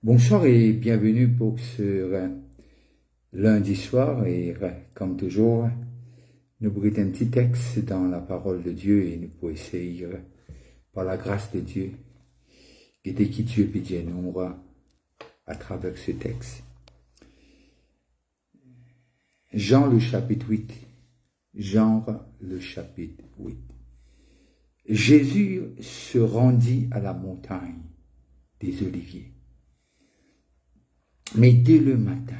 Bonsoir et bienvenue pour ce lundi soir et comme toujours, nous brûlons un petit texte dans la parole de Dieu et nous pouvons essayer par la grâce de Dieu d'aider qui Dieu peut dire nous à travers ce texte. Jean le chapitre 8. Jean le chapitre 8. Jésus se rendit à la montagne des Oliviers. Mais dès le matin,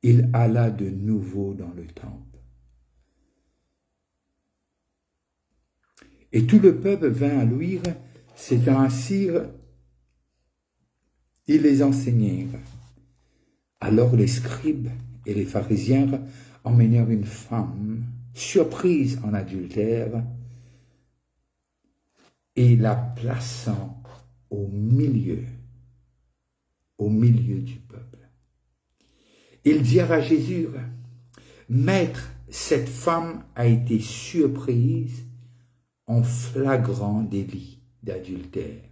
il alla de nouveau dans le temple. Et tout le peuple vint à lui, s'étant assis, ils les enseignèrent. Alors les scribes et les pharisiens emmenèrent une femme surprise en adultère et la plaçant au milieu du peuple. Ils dirent à Jésus, « Maître, cette femme a été surprise en flagrant délit d'adultère.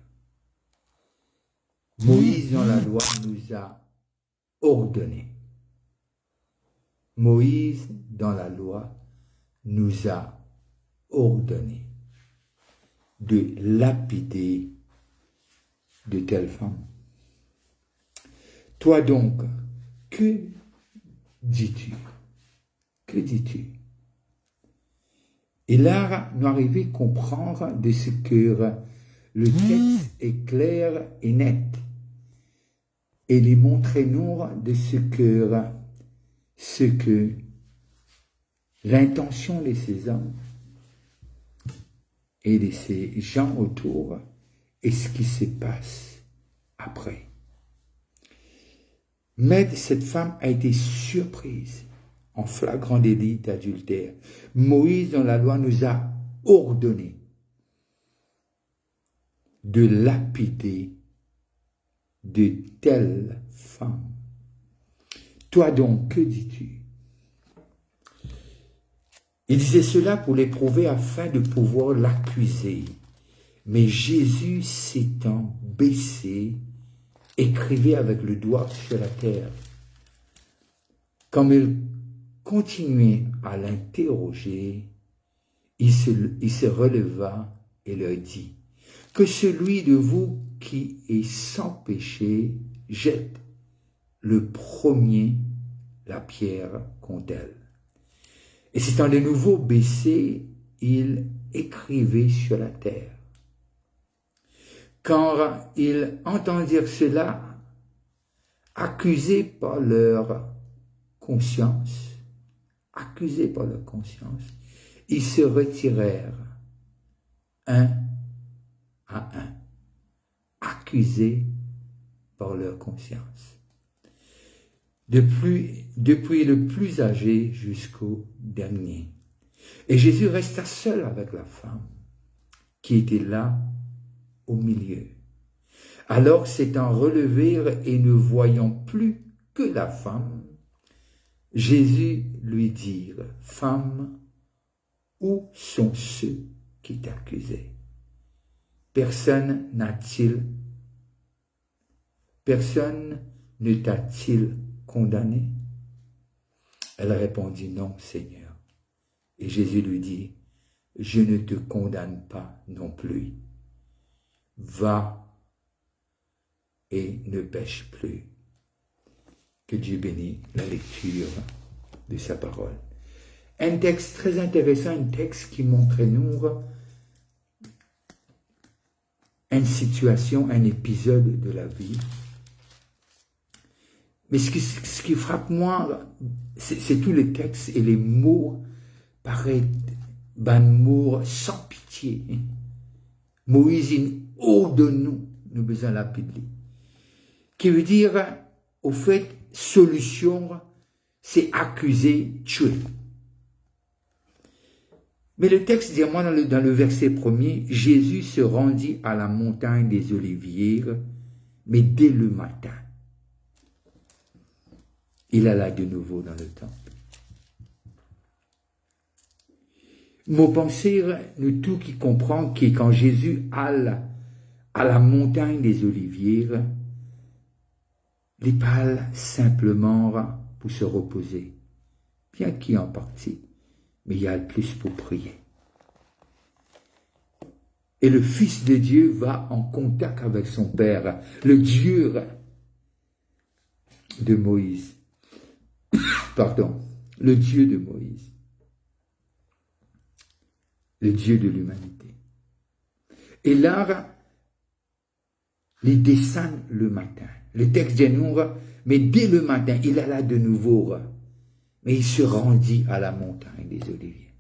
Moïse dans la loi nous a ordonné. Moïse dans la loi nous a ordonné de lapider de telles femmes. Toi donc, que dis-tu? Que dis-tu? » Et là, nous arrivons à comprendre de ce que le texte est clair et net. Et les montrer nous de ce que l'intention de ces hommes et de ces gens autour et ce qui se passe après. Mais cette femme a été surprise en flagrant délit d'adultère. Moïse, dans la loi, nous a ordonné de lapider de telles femmes. Toi donc, que dis-tu? Il disait cela pour l'éprouver afin de pouvoir l'accuser. Mais Jésus s'étant baissé, écrivait avec le doigt sur la terre. Comme il continuait à l'interroger, il se releva et leur dit, « Que celui de vous qui est sans péché jette le premier la pierre contre elle. » Et s'étant de nouveau baissé, il écrivait sur la terre. Quand ils entendirent cela, accusés par leur conscience, ils se retirèrent un à un, accusés par leur conscience. Depuis le plus âgé jusqu'au dernier. Et Jésus resta seul avec la femme qui était là au milieu. Alors s'étant relevés et ne voyant plus que la femme, Jésus lui dit, « Femme, où sont ceux qui t'accusaient? Personne ne t'a-t-il condamné? » Elle répondit, « Non, Seigneur. » Et Jésus lui dit, « Je ne te condamne pas non plus. Va et ne pêche plus. » Que Dieu bénisse la lecture de sa parole. Un texte très intéressant, un texte qui montre nous une situation, un épisode de la vie. Mais ce qui frappe moi, c'est tout le texte et les mots paraissent mots sans pitié. Moïse, ordonne-nous, nous besoin lapider. Qui veut dire, au fait, solution, c'est accuser, tuer. Mais le texte dit, moi, dans le verset 1er, Jésus se rendit à la montagne des Oliviers, mais dès le matin. Il alla de nouveau dans le temple. Mon pensée, nous tout qui comprend que quand Jésus alla à la montagne des Oliviers, il parle simplement pour se reposer, bien qu'il y ait en partie, mais il y a le plus pour prier. Et le Fils de Dieu va en contact avec son Père, le Dieu de Moïse. Pardon, le Dieu de Moïse. Le Dieu de l'humanité. Et là, il descend le matin. Le texte dit nous, mais dès le matin, il alla de nouveau, mais il se rendit à la montagne des Oliviers.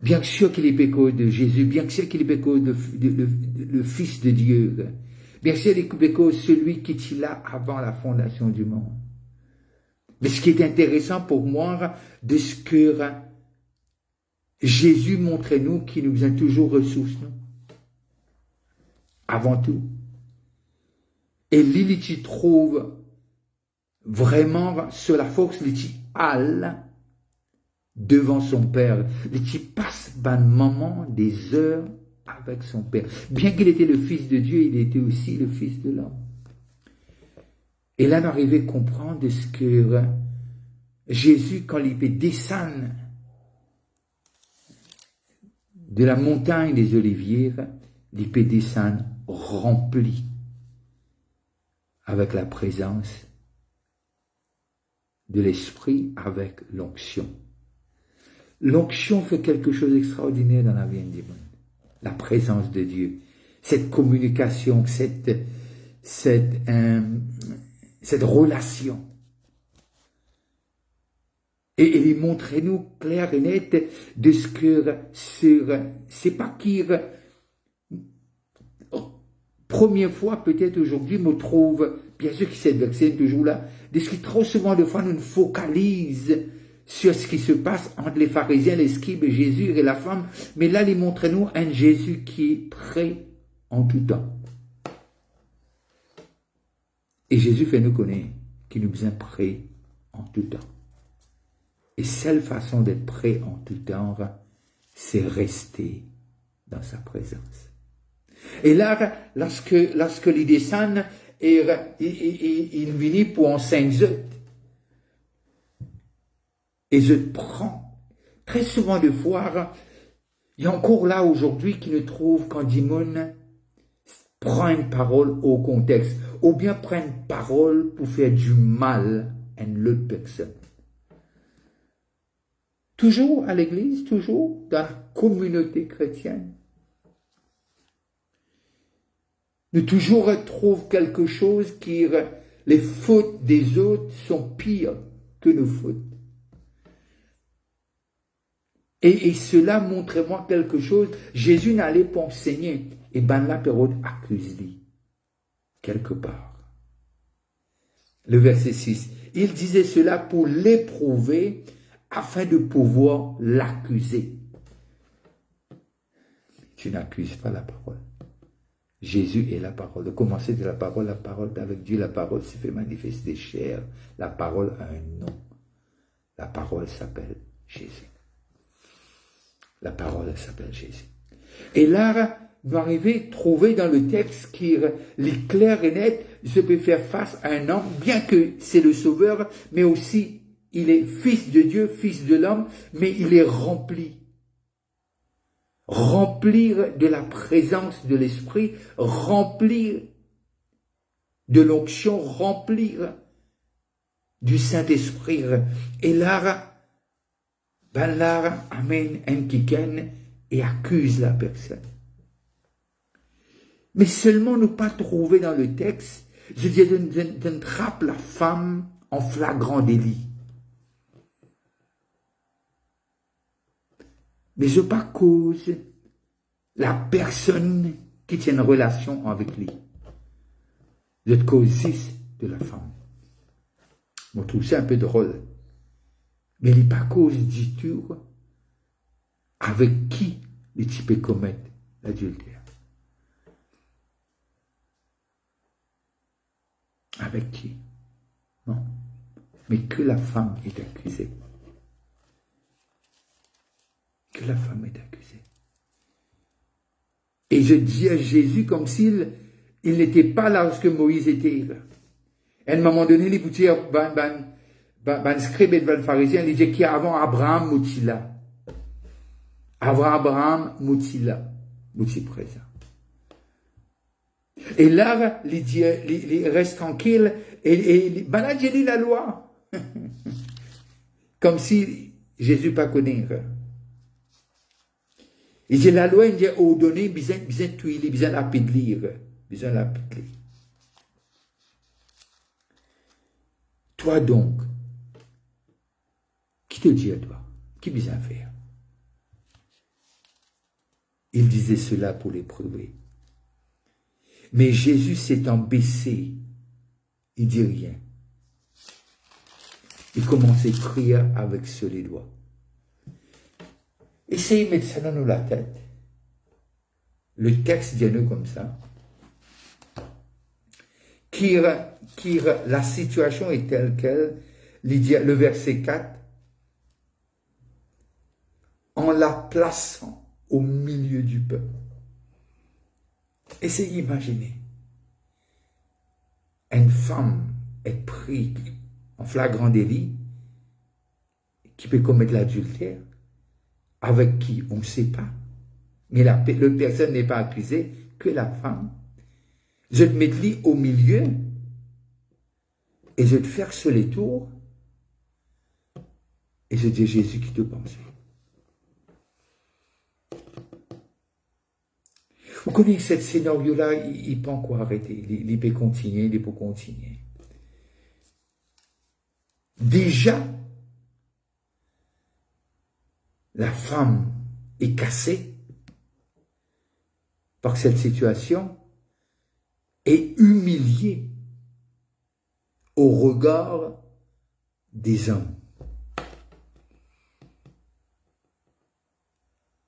Bien sûr qu'il est péché de Jésus, bien sûr qu'il est péché de le Fils de Dieu, bien sûr qu'il est péché de celui qui était là avant la fondation du monde. Mais ce qui est intéressant pour moi, de ce que Jésus montre nous, qui nous a toujours ressources, nous, avant tout. Et lui, il trouve vraiment sur la force, il alle devant son Père. Il passe un moment, des heures avec son Père. Bien qu'il était le Fils de Dieu, il était aussi le Fils de l'homme. Et là, on arrive à comprendre ce que Jésus, quand il peut descendre de la montagne des Oliviers, il peut descendre rempli avec la présence de l'Esprit, avec l'onction. L'onction fait quelque chose d'extraordinaire dans la vie du monde. La présence de Dieu, cette communication, cette relation. Et il montre-nous clair et net de ce que c'est pas qu'il première fois peut-être aujourd'hui me trouve, bien sûr que cette verset est toujours là, de ce qui trop souvent de fois nous focalise sur ce qui se passe entre les pharisiens, les scribes, Jésus et la femme, mais là il montre-nous un Jésus qui est prêt en tout temps. Et Jésus fait nous connaître qu'il nous est prêt en tout temps. Et seule façon d'être prêt en tout temps, c'est rester dans sa présence. Et là, lorsque il descend, il vient pour enseigner. Et je prends, très souvent de fois, il y a encore là aujourd'hui qui nous trouve quand Dimon prend une parole au contexte, ou bien prend une parole pour faire du mal à une autre personne. Toujours à l'église, toujours dans la communauté chrétienne. Nous toujours retrouvons quelque chose qui, les fautes des autres sont pires que nos fautes. Et cela montre-moi quelque chose. Jésus n'allait pas enseigner. Et ben la période accuse-lui. Quelque part. Le verset 6. Il disait cela pour l'éprouver afin de pouvoir l'accuser. Tu n'accuses pas la parole. Jésus est la parole. De commencer de la parole avec Dieu, la parole s'est fait manifester chair. La parole a un nom. La parole s'appelle Jésus. La parole s'appelle Jésus. Et là, nous arrivons à trouver dans le texte qui est clair et net, je peux faire face à un homme, bien que c'est le Sauveur, mais aussi il est fils de Dieu, fils de l'homme, mais il est rempli. Remplir de la présence de l'Esprit, remplir de l'onction, remplir du Saint-Esprit. Et là, amène un kiken et accuse la personne. Mais seulement ne pas trouver dans le texte, je dis, de trappe la femme en flagrant délit. Mais je pas cause la personne qui tient une relation avec lui. Je cause de la femme. Je trouve ça un peu drôle. Mais il n'est pas cause du tout avec qui les types commettent l'adultère. Avec qui? Non. Mais que la femme est accusée. Que la femme est accusée. Et je dis à Jésus comme s'il Il n'était pas là lorsque Moïse était. À un moment donné, les boutiques, ban scribe et ban pharisien, ils disaient qu'il y a avant Abraham Moutila. Avant Abraham Moutila. Mouti présent. Et là, il reste tranquille, et là, j'ai lu la loi. Comme si Jésus pas connaît. Il dit la loi, il dit, au donné, besoin tuiler, besoin la lire. Besoin la lire. Toi donc, qui te dit à toi? Qui besoin faire? Il disait cela pour l'éprouver. Mais Jésus s'étant baissé, il dit rien. Il commence à crier avec les doigts. Essayez de mettre ça dans la tête. Le texte dit nous comme ça. La situation est telle qu'elle, le verset 4, en la plaçant au milieu du peuple. Essayez d'imaginer. Une femme est prise en flagrant délit, qui peut commettre l'adultère, avec qui on ne sait pas, mais le personne n'est pas accusée que la femme. Je te mets au milieu et je te faire sur les tours et je dis Jésus qui te pense. Vous connaissez ce scénario-là, il peut encore arrêter, il peut continuer, il peut continuer. Déjà, la femme est cassée par cette situation et humiliée au regard des hommes.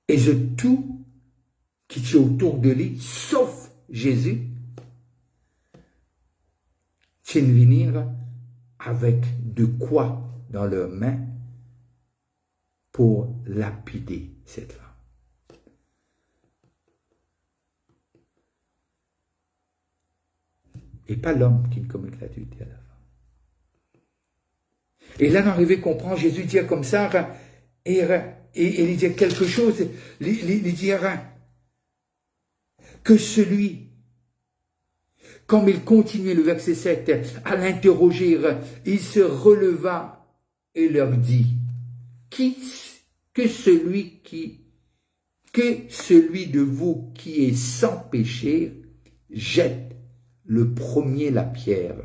Et de tout qui est autour de lui, sauf Jésus, tiennent venir avec de quoi dans leurs mains pour lapider cette femme. Et pas l'homme qui ne commet l'adultère à la femme. Et là, on arrive à comprendre, Jésus dit comme ça, et il dit quelque chose, il dit que celui, comme il continuait le verset 7, à l'interroger, il se releva et leur dit, que celui de vous qui est sans péché jette le premier la pierre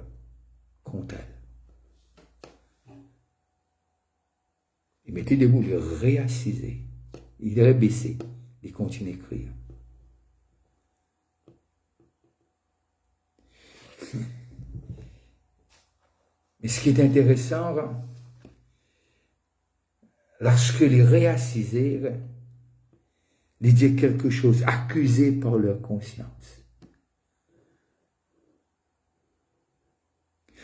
contre elle. Il mettait debout, il réassisait, il rebaissait, il continuait à écrire. Mais ce qui est intéressant, lorsque les réassisèrent, ils disaient quelque chose, accusés par leur conscience.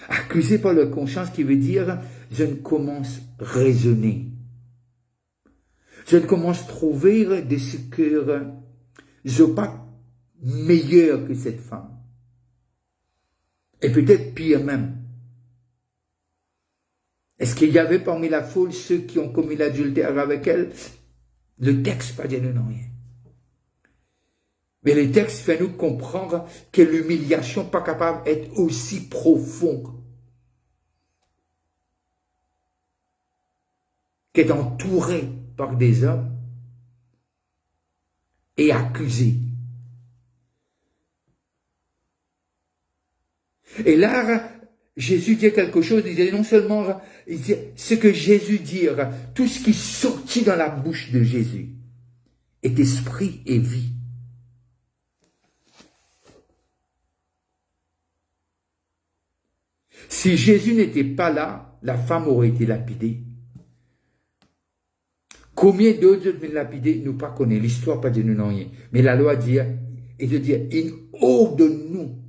Accusés par leur conscience qui veut dire, je ne commence à raisonner. Je ne commence à trouver de ce que je ne suis pas meilleur que cette femme. Et peut-être pire même. Est-ce qu'il y avait parmi la foule ceux qui ont commis l'adultère avec elle? Le texte pas dit non rien. Mais le texte fait nous comprendre que l'humiliation n'est pas capable d'être aussi profonde. Qu'être entouré par des hommes et accusé. Et là, Jésus dit quelque chose, il dit non seulement, il dit ce que Jésus dit, tout ce qui sortit dans la bouche de Jésus est esprit et vie. Si Jésus n'était pas là, la femme aurait été lapidée. Combien d'autres ont été lapidés, nous pas connaissons. L'histoire pas de nous non rien. Mais la loi dit, et de dire, in haut de nous,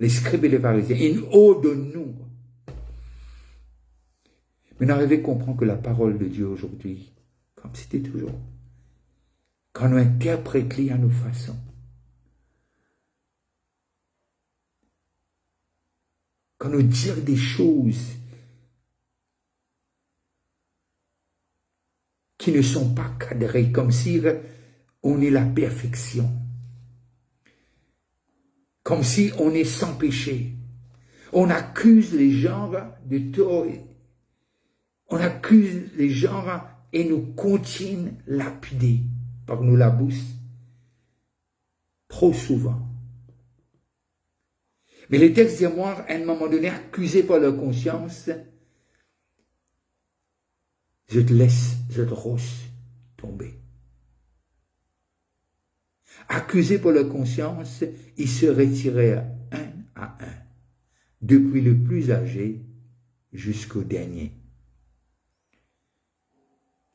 les scribes et les pharisiens, in haut de nous. Mais nous arrivons à comprendre que la parole de Dieu aujourd'hui, comme c'était toujours, quand nous interprétons à nos façons, quand nous disons des choses qui ne sont pas cadrées, comme si on est la perfection, comme si on est sans péché. On accuse les gens de tort, on accuse les gens et nous continue lapider par nous la bouche trop souvent. Mais les textes disent, moi, à un moment donné, accusés par leur conscience, je te laisse, je te roche tomber. Accusés par leur conscience, ils se retiraient un à un, depuis le plus âgé jusqu'au dernier.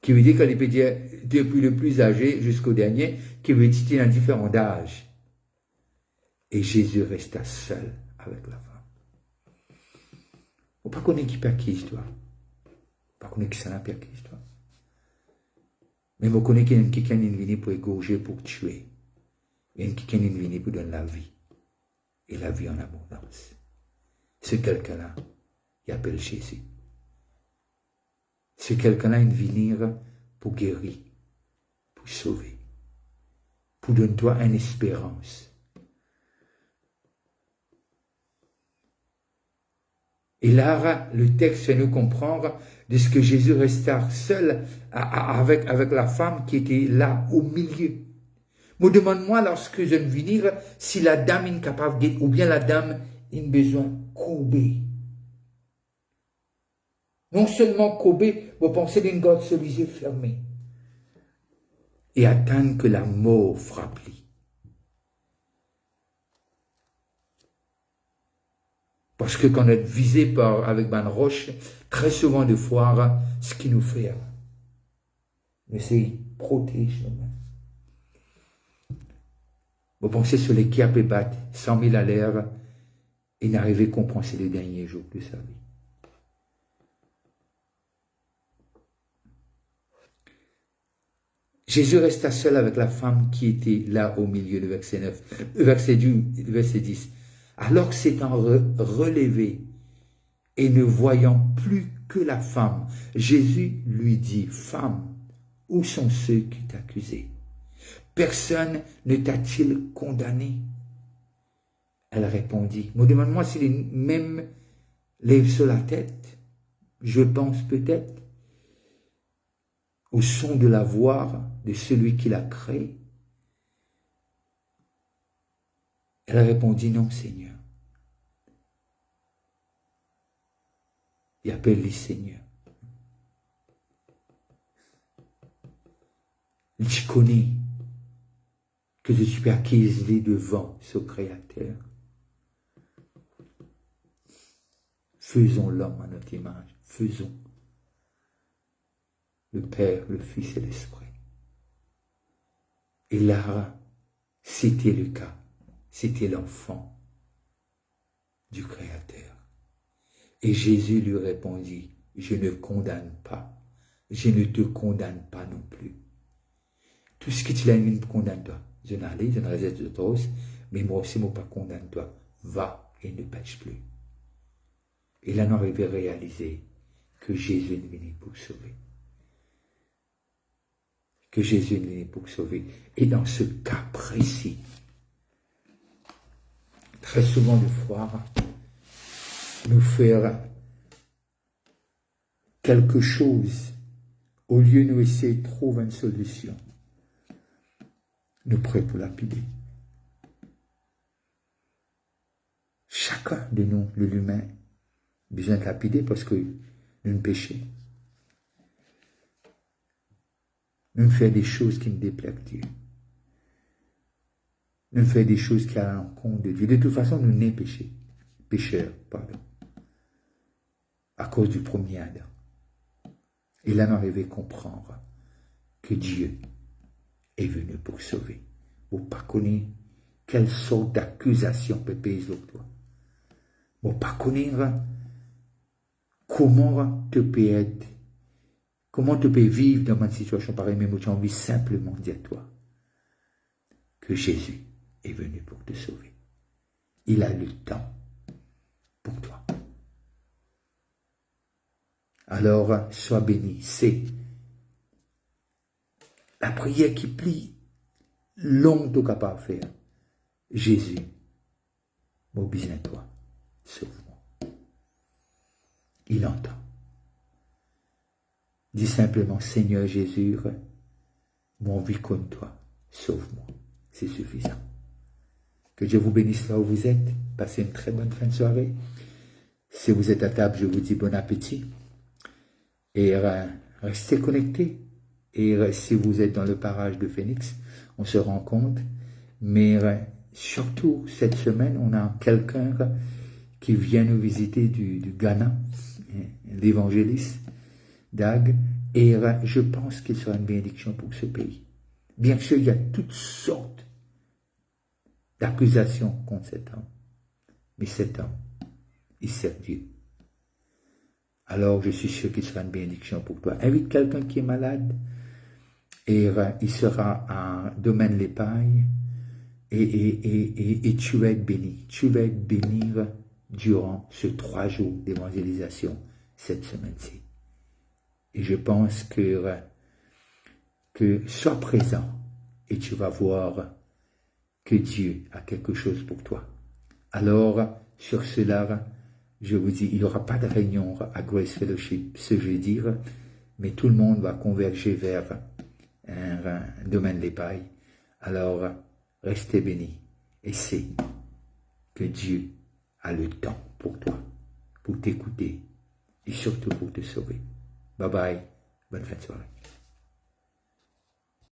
Qui veut dire qu'on peut dire depuis le plus âgé jusqu'au dernier, qui veut dire dans différents âges. Et Jésus resta seul avec la femme. On ne peut pas connaître qui perd qui histoire. On ne peut pas connaître qui s'en a perd qui histoire. Mais on connaît qu'il y a quelqu'un qui est venu pour égorger, pour tuer. Il y a quelqu'un qui est venu pour donner la vie. Et la vie en abondance. Ce quelqu'un-là, il appelle Jésus. Ce quelqu'un-là est venu pour guérir, pour sauver, pour donner toi une espérance. Et là, le texte fait nous comprendre de ce que Jésus resta seul avec la femme qui était là au milieu. Me demande-moi lorsque je viens venir si la dame est incapable ou bien la dame a besoin courbé. Non seulement courbé, vous pensez d'une garde sur les yeux fermés et attendre que la mort frappe lui. Parce que quand on est visé avec une roche, très souvent de fois, ce qui nous fait, mais c'est protège nous-mêmes. Vous pensez sur les qui a pu battre 100 000 à l'air et n'arriver à comprendre les derniers jours de sa vie. Jésus resta seul avec la femme qui était là au milieu, le verset 9, le verset 10. Alors que s'étant relevé et ne voyant plus que la femme, Jésus lui dit, « Femme, où sont ceux qui t'accusaient? Personne ne t'a-t-il condamné ?» Elle répondit, « Me demande-moi s'il est même lève sur la tête. Je pense peut-être au son de la voix de celui qui l'a créé. » Elle répondit, « Non, Seigneur. » Il appelle les Seigneur. Je connais que je suis acquise devant ce Créateur. Faisons l'homme à notre image. Faisons. Le Père, le Fils et l'Esprit. Et là, c'était le cas. C'était l'enfant du Créateur. Et Jésus lui répondit, « Je ne condamne pas. Je ne te condamne pas non plus. Tout ce que tu as mis condamne toi. Je n'allais, je ne résiste de toi, mais moi aussi, moi pas condamne toi. Va et ne pêche plus. » Et là, on arrive à réaliser que Jésus est venu pour sauver. Que Jésus est venu pour sauver. Et dans ce cas précis, très souvent de fois, nous faire quelque chose, au lieu de nous essayer de trouver une solution, nous prêts pour lapider. Chacun de nous, l'humain, besoin de lapider parce que nous péchons. Nous faisons des choses qui nous déplaisent Dieu. Nous faisons des choses qui ont l'encontre de Dieu. De toute façon, nous sommes pécheurs, pardon, à cause du premier Adam. Et là, nous arrivons à comprendre que Dieu est venu pour sauver. Vous ne connaissez pas quelle sorte d'accusation peut payer sur toi. Vous ne connaissez pas comment te peux être, comment tu peux vivre dans une situation pareille, mais moi j'ai envie simplement de dire à toi que Jésus est venu pour te sauver. Il a le temps pour toi. Alors, sois béni. C'est la prière qui plie longtemps capable de faire. Jésus, mon besoin de toi, sauve-moi. Il entend. Dis simplement, Seigneur Jésus, mon vie contre toi, sauve-moi. C'est suffisant. Que Dieu vous bénisse là où vous êtes. Passez une très bonne fin de soirée. Si vous êtes à table, je vous dis bon appétit. Et restez connectés. Et si vous êtes dans le parage de Phoenix, on se rencontre. Mais surtout, cette semaine, on a quelqu'un qui vient nous visiter du Ghana, l'évangéliste Dag. Et je pense qu'il sera une bénédiction pour ce pays. Bien sûr, il y a toutes sortes d'accusations contre cet homme. Mais cet homme, il sert Dieu. Alors, je suis sûr qu'il sera une bénédiction pour toi. Invite quelqu'un qui est malade et il sera à Domaine Les Pailles et tu vas être béni. Tu vas être béni durant ces 3 jours d'évangélisation cette semaine-ci. Et je pense que sois présent et tu vas voir que Dieu a quelque chose pour toi. Alors, sur cela, je vous dis, il n'y aura pas de réunion à Grace Fellowship ce jeudi, mais tout le monde va converger vers un Domaine Les Pailles. Alors, restez bénis et c'est que Dieu a le temps pour toi, pour t'écouter et surtout pour te sauver. Bye bye, bonne fin de soirée.